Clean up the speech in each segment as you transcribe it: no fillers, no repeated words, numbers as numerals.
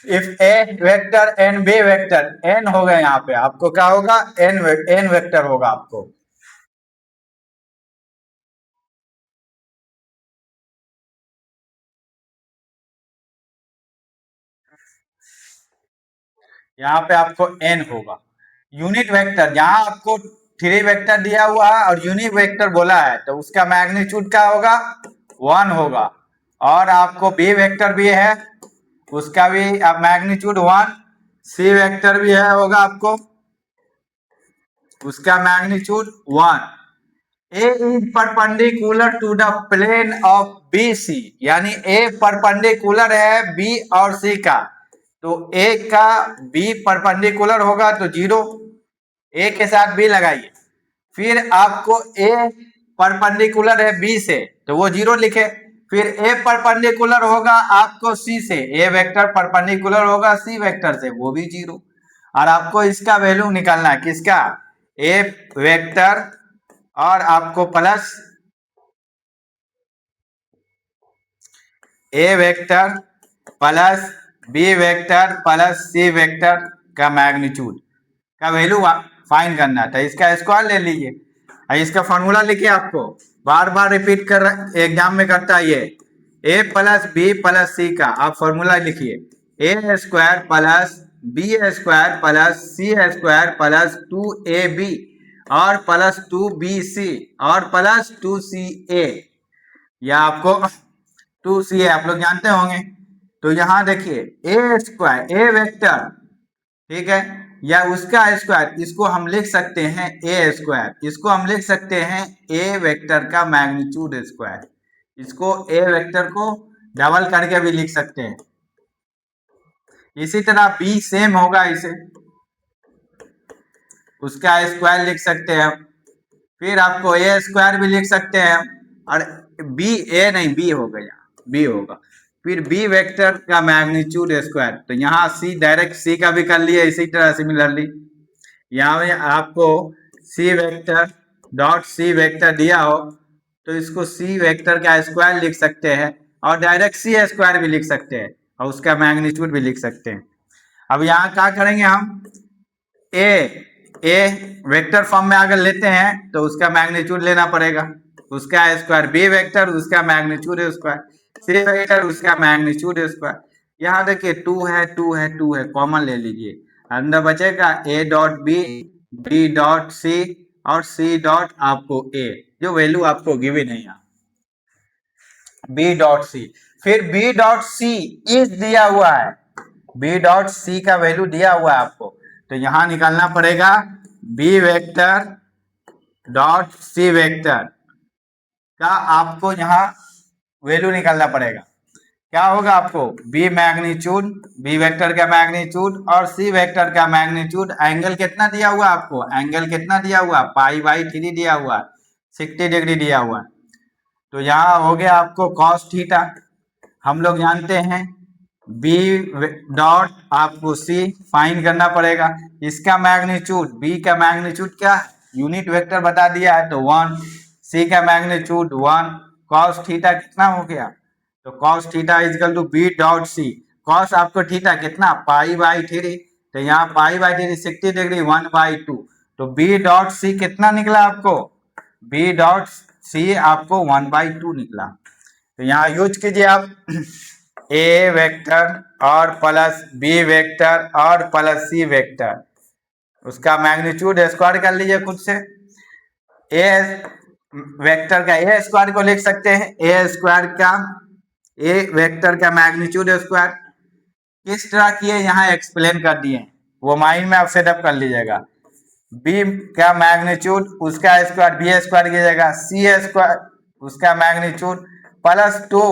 If A vector and B vector, एन हो गए यहाँ पे, आपको क्या होगा, एन वेक्टर होगा आपको। यहाँ पे आपको एन होगा। यूनिट वेक्टर, यहाँ आपको थ्री वेक्टर दिया हुआ है और यूनिट वेक्टर बोला है, तो उसका मैग्नीट्यूड क्या होगा, वन होगा। और आपको बी वेक्टर भी है, उसका भी आप मैग्नीट्यूड वन। सी वेक्टर भी है होगा आपको, उसका magnitude one. A is perpendicular to the plane of B C, यानी ए परपेंडिकुलर है बी और सी का, तो ए का बी परपेंडिकुलर होगा तो जीरो, ए के साथ बी लगाइए। फिर आपको ए परपेंडिकुलर है बी से, तो वो जीरो लिखे। फिर ए परपेंडिकुलर होगा आपको सी से, ए वेक्टर परपेंडिकुलर होगा सी वेक्टर से, वो भी जीरो। और आपको इसका वैल्यू निकालना है, किसका, ए वेक्टर और आपको plus A vector plus B vector plus C vector का मैग्नीट्यूड का वैल्यू फाइंड करना था। इसका स्क्वायर ले लीजिए और इसका फॉर्मूला लिखिए, आपको बार बार रिपीट कर एग्जाम में करता है ये। A plus B plus C का आप फॉर्मूला लिखिए, A square plus B square plus C square plus two A B और प्लस टू बी सी और प्लस टू सी ए। या आपको टू सी ए आप लोग जानते होंगे। तो यहाँ देखिए ए स्क्वायर, ए वेक्टर, ठीक है, या उसका स्क्वायर, इसको हम लिख सकते हैं ए स्क्वायर, इसको हम लिख सकते हैं ए वेक्टर का मैग्नीट्यूड स्क्वायर, इसको ए वेक्टर को डबल करके भी लिख सकते हैं। इसी तरह बी सेम होगा, इसे उसका स्क्वायर लिख सकते हैं। फिर आपको ए स्क्वायर भी लिख सकते हैं, और बी, ए नहीं बी हो गया, बी होगा। फिर बी वेक्टर का मैग्नीट्यूड स्क्वायर, तो यहाँ सी डायरेक्ट सी का भी कर लिया इसी तरह सिमिलरली। यहाँ में आपको C vector dot C vector दिया हो, तो इसको सी वेक्टर का स्क्वायर लिख सकते हैं और डायरेक्ट सी स्क्वायर भी लिख सकते हैं और उसका मैग्नीट्यूड भी लिख सकते हैं। अब यहाँ क्या करेंगे हम, ए वेक्टर फॉर्म में अगर लेते हैं तो उसका मैग्नीट्यूड लेना पड़ेगा, उसका स्क्वायर, बी वेक्टर उसका मैग्नीट्यूड स्क्वायर, सी वेक्टर उसका मैग्नीट्यूड स्क्वायर। यहाँ देखिए टू है, टू है, टू है, कॉमन ले लीजिए, अंदर बचेगा A dot B, B dot C और सी डॉट आपको ए, जो वैल्यू आपको गिवन है यहाँ, बी डॉट सी। फिर बी डॉट सी इज दिया हुआ है, बी डॉट सी का वैल्यू दिया हुआ है आपको, तो यहां निकालना पड़ेगा B vector dot C vector का, आपको यहां वैल्यू निकालना पड़ेगा। क्या होगा आपको, बी मैग्नीट्यूड, बी वेक्टर का मैग्नीट्यूड और सी वेक्टर का मैग्नीट्यूड। एंगल कितना दिया हुआ आपको, एंगल कितना दिया हुआ, पाई बाई थ्री दिया हुआ, 60 डिग्री दिया हुआ। तो यहाँ हो गया आपको कॉस थीटा, हम लोग जानते हैं बी डॉट आपको सी फाइंड करना पड़ेगा, इसका मैग्नीट्यूड, बी का मैग्नीट्यूड क्या है, यूनिट वेक्टर बता दिया है तो वन, सी का मैग्नीट्यूड वन, कॉस थीटा कितना हो गया, तो cos theta is equal to B dot C, cos आपको थीटा कितना पाई बाई थ्री, तो यहाँ pi by three 60 degree, one by two, तो बी डॉट सी कितना निकला आपको, बी डॉट सी आपको वन बाई टू निकला। तो यहाँ यूज कीजिए आप ए वेक्टर और प्लस बी वेक्टर और प्लस सी वेक्टर, उसका मैग्नीट्यूड स्क्वायर कर लीजिए खुद से। ए वेक्टर का ए स्क्वायर को लिख सकते हैं, ए स्क्वायर का, ए वेक्टर का मैग्नीट्यूड स्क्वायर किस तरह किए यहाँ एक्सप्लेन कर दिए, वो माइंड में आप सेटअप कर लीजिएगा। बी का मैग्नीट्यूड उसका स्क्वायर बी स्क्वायर कीजिएगा, सी स्क्वायर उसका magnitude plus two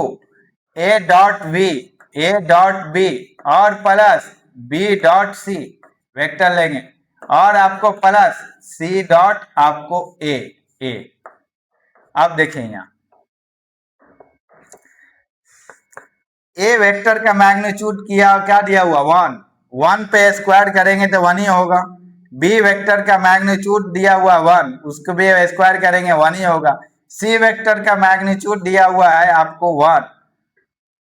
A dot B, A dot B और plus B dot C vector लेंगे, और आपको प्लस सी डॉट आपको ए, ए। अब देखें यहाँ ए वेक्टर का मैग्नीट्यूड किया क्या दिया हुआ, वन, वन पे स्क्वायर करेंगे तो वन ही होगा। बी वेक्टर का मैग्नीट्यूड दिया हुआ वन, उसको भी स्क्वायर करेंगे वन ही होगा। सी वेक्टर का मैग्नीट्यूड दिया हुआ है आपको वन,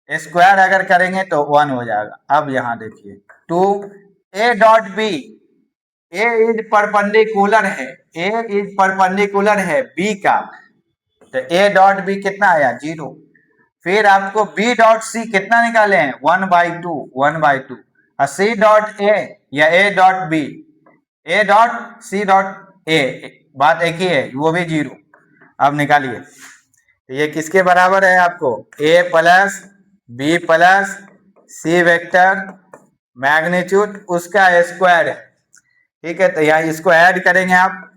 स्क्वायर अगर करेंगे तो 1 हो जाएगा। अब यहां देखिए 2 A dot B, A is perpendicular है, ए इज परपेंडिकुलर है बी का, तो ए डॉट बी कितना आया 0। फिर आपको बी डॉट सी कितना निकाले हैं 1/2, 1/2, और सी डॉट ए या A dot B, A dot C dot A, बात एक ही है, वो भी 0। अब निकालिए, तो ये किसके बराबर है आपको, ए plus B plus C vector magnitude उसका स्क्वायर है। ठीक है, तो यहाँ इसको ऐड करेंगे आप,